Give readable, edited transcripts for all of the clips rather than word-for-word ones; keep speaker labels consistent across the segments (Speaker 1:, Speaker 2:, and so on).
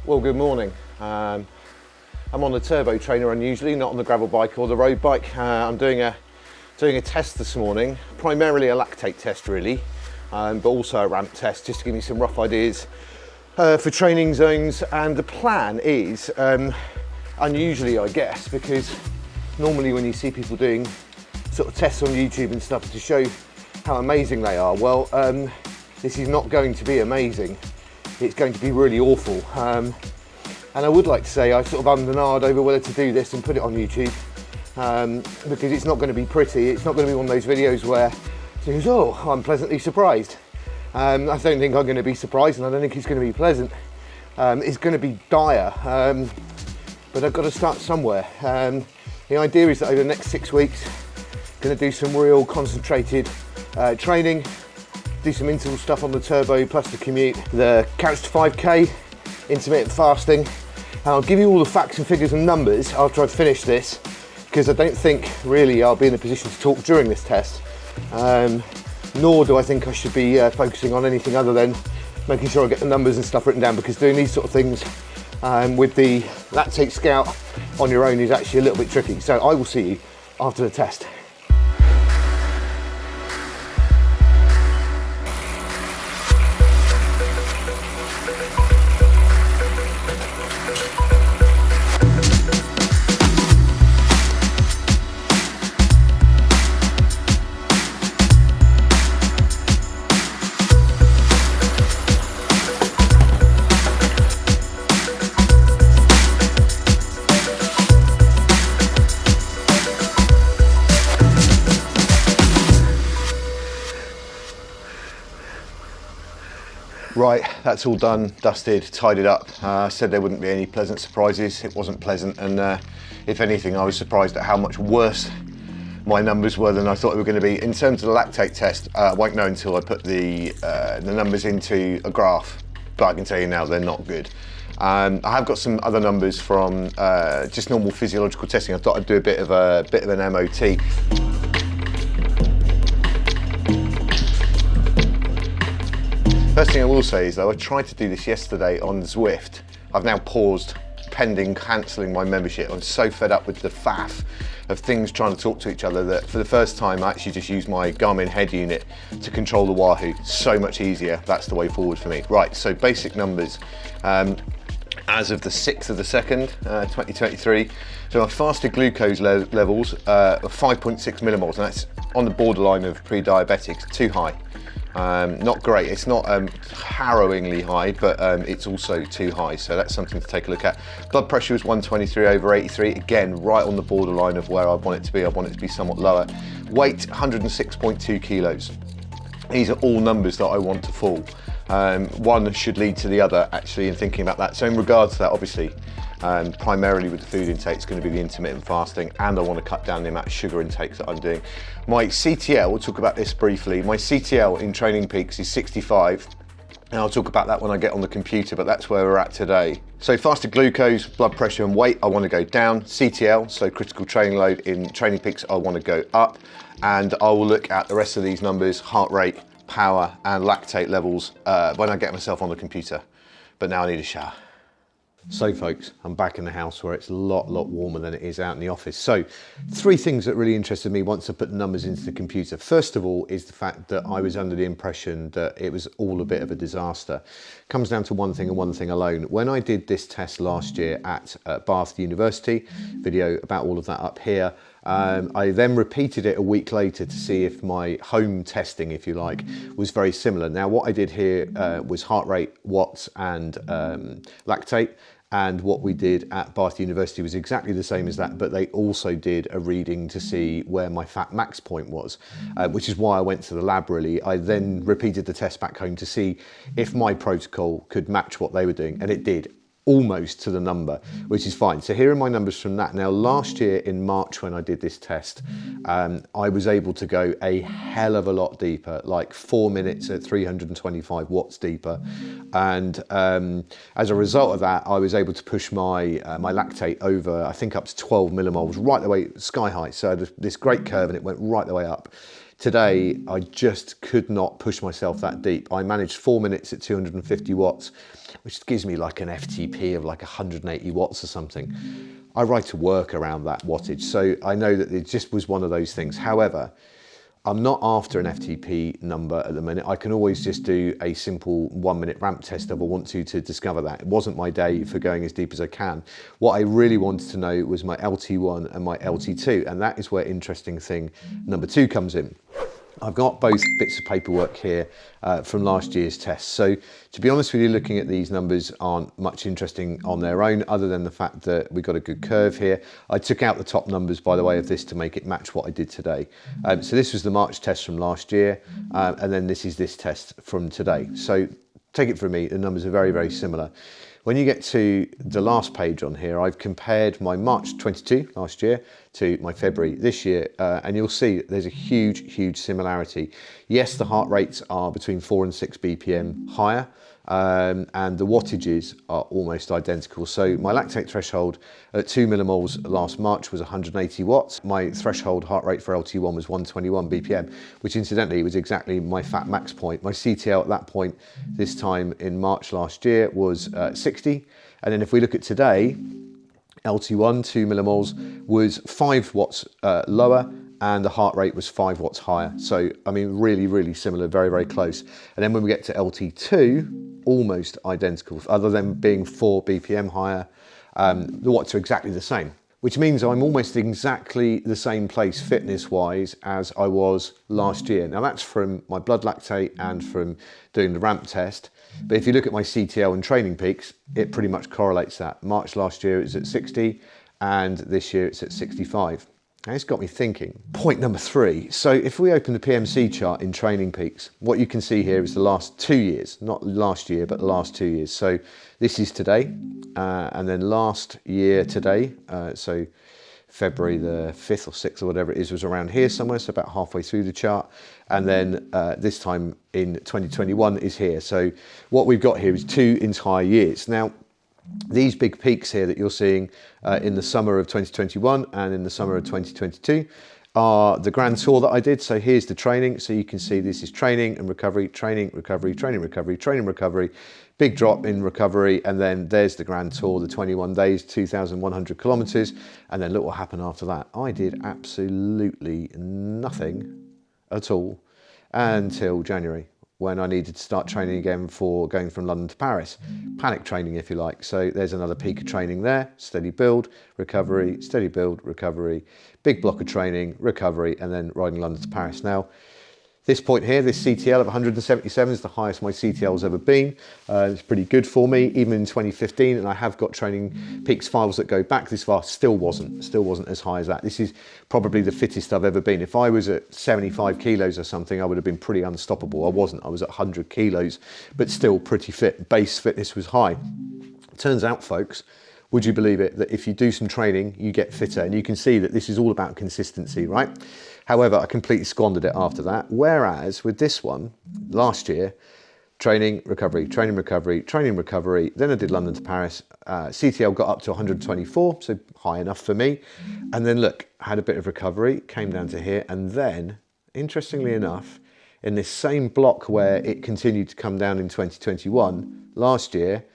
Speaker 1: Well, good morning. I'm on the turbo trainer unusually, not on the gravel bike or the road bike. I'm doing a test this morning, primarily a lactate test really, but also a ramp test just to give me some rough ideas for training zones. And the plan is, unusually I guess, because normally when you see people doing sort of tests on YouTube and stuff to show how amazing they are, well, this is not going to be amazing. It's going to be really awful. And I would like to say I sort of ummed and ahed over whether to do this and put it on YouTube, because it's not going to be pretty. It's not going to be one of those videos where it goes, oh, I'm pleasantly surprised. I don't think I'm going to be surprised, and I don't think it's going to be pleasant. It's going to be dire, but I've got to start somewhere. The idea is that over the next 6 weeks, I'm going to do some real concentrated training, do some interval stuff on the turbo plus the commute, the Couch to 5K, intermittent fasting. And I'll give you all the facts and figures and numbers after I've finished this, because I don't think really I'll be in a position to talk during this test, nor do I think I should be focusing on anything other than making sure I get the numbers and stuff written down, because doing these sort of things with the Lactate Scout on your own is actually a little bit tricky. So I will see you after the test. Right, that's all done, dusted, tidied up. Said there wouldn't be any pleasant surprises. It wasn't pleasant, and if anything, I was surprised at how much worse my numbers were than I thought they were going to be. In terms of the lactate test, I won't know until I put the numbers into a graph, but I can tell you now they're not good. I have got some other numbers from just normal physiological testing. I thought I'd do a bit of an MOT. First thing I will say is though, I tried to do this yesterday on Zwift. I've now paused pending cancelling my membership. I'm so fed up with the faff of things trying to talk to each other that for the first time I actually just used my Garmin head unit to control the Wahoo. So much easier, that's the way forward for me. Right, so basic numbers. As of the 6th of the 2nd, 2023, so my fasted glucose levels are 5.6 millimoles, and that's on the borderline of pre-diabetics, too high. Not great, it's not harrowingly high, but it's also too high, so that's something to take a look at. Blood pressure was 123/83, again, right on the borderline of where I want it to be. I want it to be somewhat lower. Weight, 106.2 kilos. These are all numbers that I want to fall. One should lead to the other, actually, in thinking about that. So in regards to that, obviously, primarily with the food intake, it's going to be the intermittent fasting, and I want to cut down the amount of sugar intakes that I'm doing. My CTL, we'll talk about this briefly. My CTL in Training Peaks is 65, and I'll talk about that when I get on the computer, but that's where we're at today. So fasted glucose, blood pressure and weight, I want to go down. CTL, so critical training load in Training Peaks, I want to go up, and I will look at the rest of these numbers, heart rate, power and lactate levels when I get myself on the computer. But now I need a shower. So folks, I'm back in the house where it's a lot warmer than it is out in the office. So 3 things that really interested me once I put the numbers into the computer. First of all is the fact that I was under the impression that it was all a bit of a disaster. It comes down to one thing and one thing alone. When I did this test last year at Bath University, video about all of that up here, I then repeated it a week later to see if my home testing, if you like, was very similar. Now what I did here was heart rate, watts and lactate. And what we did at Bath University was exactly the same as that, but they also did a reading to see where my fat max point was, which is why I went to the lab really. I then repeated the test back home to see if my protocol could match what they were doing, and it did. Almost to the number, which is fine. So here are my numbers from that. Now last year in March when I did this test, I was able to go a hell of a lot deeper, like 4 minutes at 325 watts deeper. And as a result of that, I was able to push my lactate over, I think up to 12 millimoles, right the way sky high. So this great curve and it went right the way up. Today, I just could not push myself that deep. I managed 4 minutes at 250 watts. which gives me like an FTP of like 180 watts or something. I write a work around that wattage, so I know that it just was one of those things. However, I'm not after an FTP number at the minute. I can always just do a simple 1 minute ramp test if I want to discover that. It wasn't my day for going as deep as I can. What I really wanted to know was my LT1 and my LT2, and that is where interesting thing number 2 comes in. I've got both bits of paperwork here from last year's test. So to be honest with you, looking at these numbers aren't much interesting on their own, other than the fact that we've got a good curve here. I took out the top numbers, by the way, of this to make it match what I did today. So this was the March test from last year, and then this is this test from today. So take it from me, the numbers are very, very similar. When you get to the last page on here, I've compared my March 22 last year to my February this year, and you'll see there's a huge, huge similarity. Yes, the heart rates are between 4 and 6 BPM higher, and the wattages are almost identical. So my lactate threshold at 2 millimoles last March was 180 watts. My threshold heart rate for LT1 was 121 BPM, which incidentally was exactly my fat max point. My CTL at that point, this time in March last year, was 60. And then if we look at today, LT1, 2 millimoles, was 5 watts lower, and the heart rate was 5 watts higher. So, I mean, really, really similar, very, very close. And then when we get to LT2, almost identical, other than being 4 BPM higher, the watts are exactly the same, which means I'm almost exactly the same place fitness-wise as I was last year. Now that's from my blood lactate and from doing the ramp test. But if you look at my CTL and training peaks, it pretty much correlates that. March last year it was at 60, and this year it's at 65. And it's got me thinking. Point number 3. So if we open the PMC chart in training peaks, what you can see here is the last 2 years, not last year, but the last 2 years. So this is today, and then last year today, so February the 5th or 6th or whatever it is, was around here somewhere, so about halfway through the chart. And then this time in 2021 is here. So what we've got here is 2 entire years. Now, these big peaks here that you're seeing in the summer of 2021 and in the summer of 2022 are the grand tour that I did. So here's the training. So you can see this is training and recovery, training, recovery, training, recovery, training, recovery, big drop in recovery. And then there's the grand tour, the 21 days, 2,100 kilometers. And then look what happened after that. I did absolutely nothing at all until January, when I needed to start training again for going from London to Paris. Panic training, if you like. So there's another peak of training there, steady build, recovery, steady build, recovery, big block of training, recovery, and then riding London to Paris. Now, this point here, this CTL of 177 is the highest my CTL's ever been. It's pretty good for me, even in 2015, and I have got training peaks files that go back this far, still wasn't as high as that. This is probably the fittest I've ever been. If I was at 75 kilos or something, I would have been pretty unstoppable. I wasn't, I was at 100 kilos, but still pretty fit. Base fitness was high. Turns out, folks, would you believe it, that if you do some training, you get fitter, and you can see that this is all about consistency, right? However, I completely squandered it after that. Whereas with this one, last year, training, recovery, training, recovery, training, recovery. Then I did London to Paris. CTL got up to 124, so high enough for me. And then look, had a bit of recovery, came down to here. And then, interestingly enough, in this same block where it continued to come down in 2021, last year,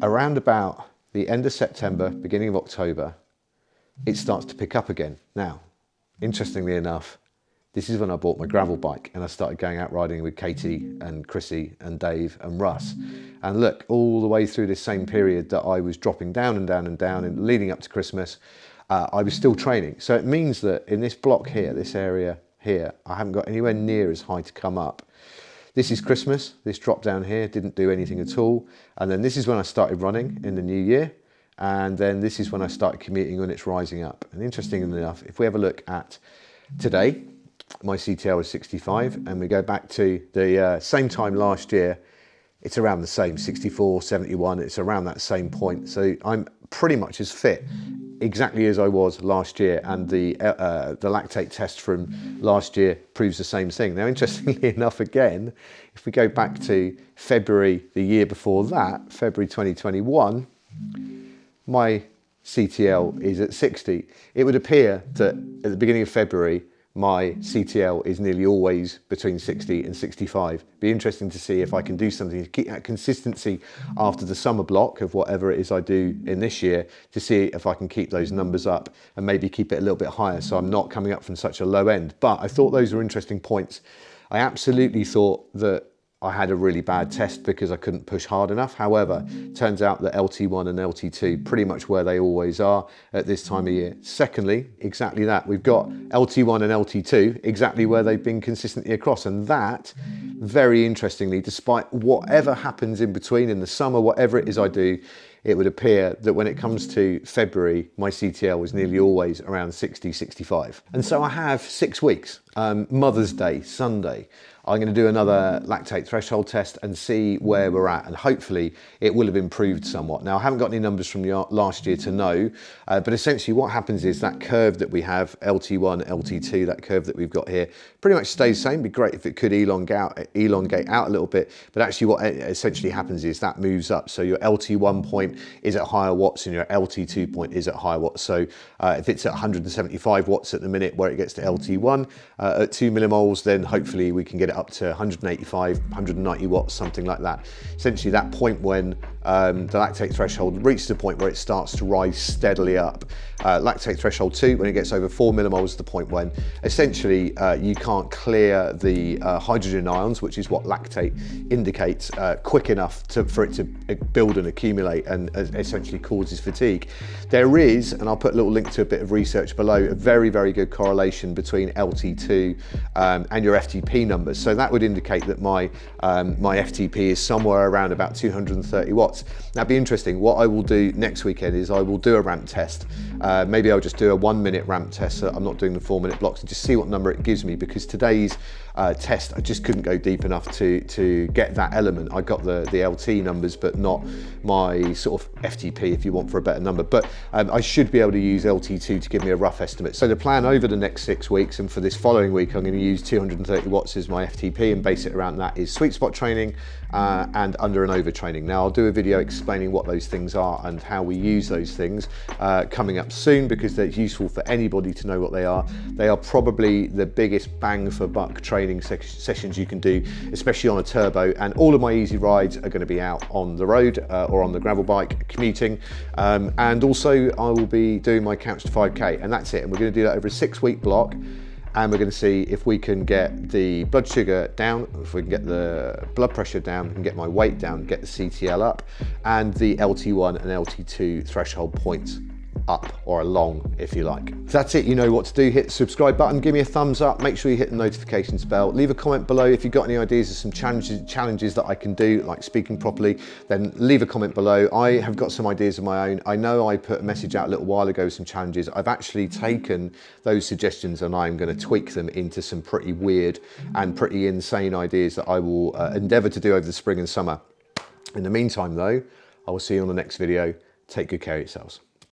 Speaker 1: around about the end of September, beginning of October, it starts to pick up again. Now, interestingly enough, this is when I bought my gravel bike and I started going out riding with Katie and Chrissy and Dave and Russ. And look, all the way through this same period that I was dropping down and down and down and leading up to Christmas, I was still training. So it means that in this block here, this area here, I haven't got anywhere near as high to come up. This is Christmas, this drop down here, didn't do anything at all. And then this is when I started running in the new year. And then this is when I started commuting when it's rising up. And interestingly enough, if we have a look at today, my CTL is 65, and we go back to the same time last year, it's around the same, 64, 71, it's around that same point. So I'm pretty much as fit exactly as I was last year, and the lactate test from last year proves the same thing. Now, interestingly enough, again, if we go back to February the year before that, February 2021, my CTL is at 60. It would appear that at the beginning of February, my CTL is nearly always between 60 and 65. Be interesting to see if I can do something to keep that consistency after the summer block of whatever it is I do in this year, to see if I can keep those numbers up and maybe keep it a little bit higher so I'm not coming up from such a low end. But I thought those were interesting points. I absolutely thought that I had a really bad test because I couldn't push hard enough. However, turns out that LT1 and LT2 pretty much where they always are at this time of year. Secondly, exactly that. We've got LT1 and LT2 exactly where they've been consistently across. And that, very interestingly, despite whatever happens in between in the summer, whatever it is I do, it would appear that when it comes to February, my CTL was nearly always around 60, 65. And so I have 6 weeks, Mother's Day, Sunday. I'm going to do another lactate threshold test and see where we're at, and hopefully it will have improved somewhat. Now, I haven't got any numbers from last year to know, but essentially what happens is that curve that we have, LT1, LT2, that curve that we've got here, pretty much stays the same. It'd be great if it could elongate out a little bit, but actually what essentially happens is that moves up. So your LT1 point is at higher watts and your LT2 point is at higher watts. So if it's at 175 watts at the minute where it gets to LT1 at 2 millimoles, then hopefully we can get it up to 185, 190 watts, something like that. Essentially that point when the lactate threshold reaches a point where it starts to rise steadily up. Lactate threshold 2, when it gets over 4 millimoles, is the point when essentially you can't clear the hydrogen ions, which is what lactate indicates, quick enough for it to build and accumulate and essentially causes fatigue. There is, and I'll put a little link to a bit of research below, a very, very good correlation between LT2 and your FTP numbers. So that would indicate that my FTP is somewhere around about 230 watts. That'd be interesting. What I will do next weekend is I will do a ramp test. Maybe I'll just do a 1 minute ramp test, so I'm not doing the 4 minute blocks, and just see what number it gives me, because today's test I just couldn't go deep enough to get that element. I got the LT numbers but not my sort of FTP, if you want, for a better number. But I should be able to use LT2 to give me a rough estimate. So the plan over the next 6 weeks, and for this following week, I'm going to use 230 watts as my FTP and base it around that, is sweet spot training and under and over training. Now I'll do a video explaining what those things are and how we use those things coming up soon, because they're useful for anybody to know what they are. They are probably the biggest bang for buck training sessions you can do, especially on a turbo, and all of my easy rides are going to be out on the road or on the gravel bike commuting, and also I will be doing my Couch to 5K, and that's it. And we're going to do that over a 6-week block, and we're going to see if we can get the blood sugar down, if we can get the blood pressure down, and get my weight down, get the CTL up, and the LT1 and LT2 threshold points up or along, if you like. That's it. You know what to do. Hit the subscribe button, give me a thumbs up, make sure you hit the notifications bell, leave a comment below if you've got any ideas of some challenges that I can do, like speaking properly, then leave a comment below. I have got some ideas of my own. I know I put a message out a little while ago with some challenges. I've actually taken those suggestions and I'm going to tweak them into some pretty weird and pretty insane ideas that I will endeavour to do over the spring and summer. In the meantime though, I will see you on the next video. Take good care of yourselves.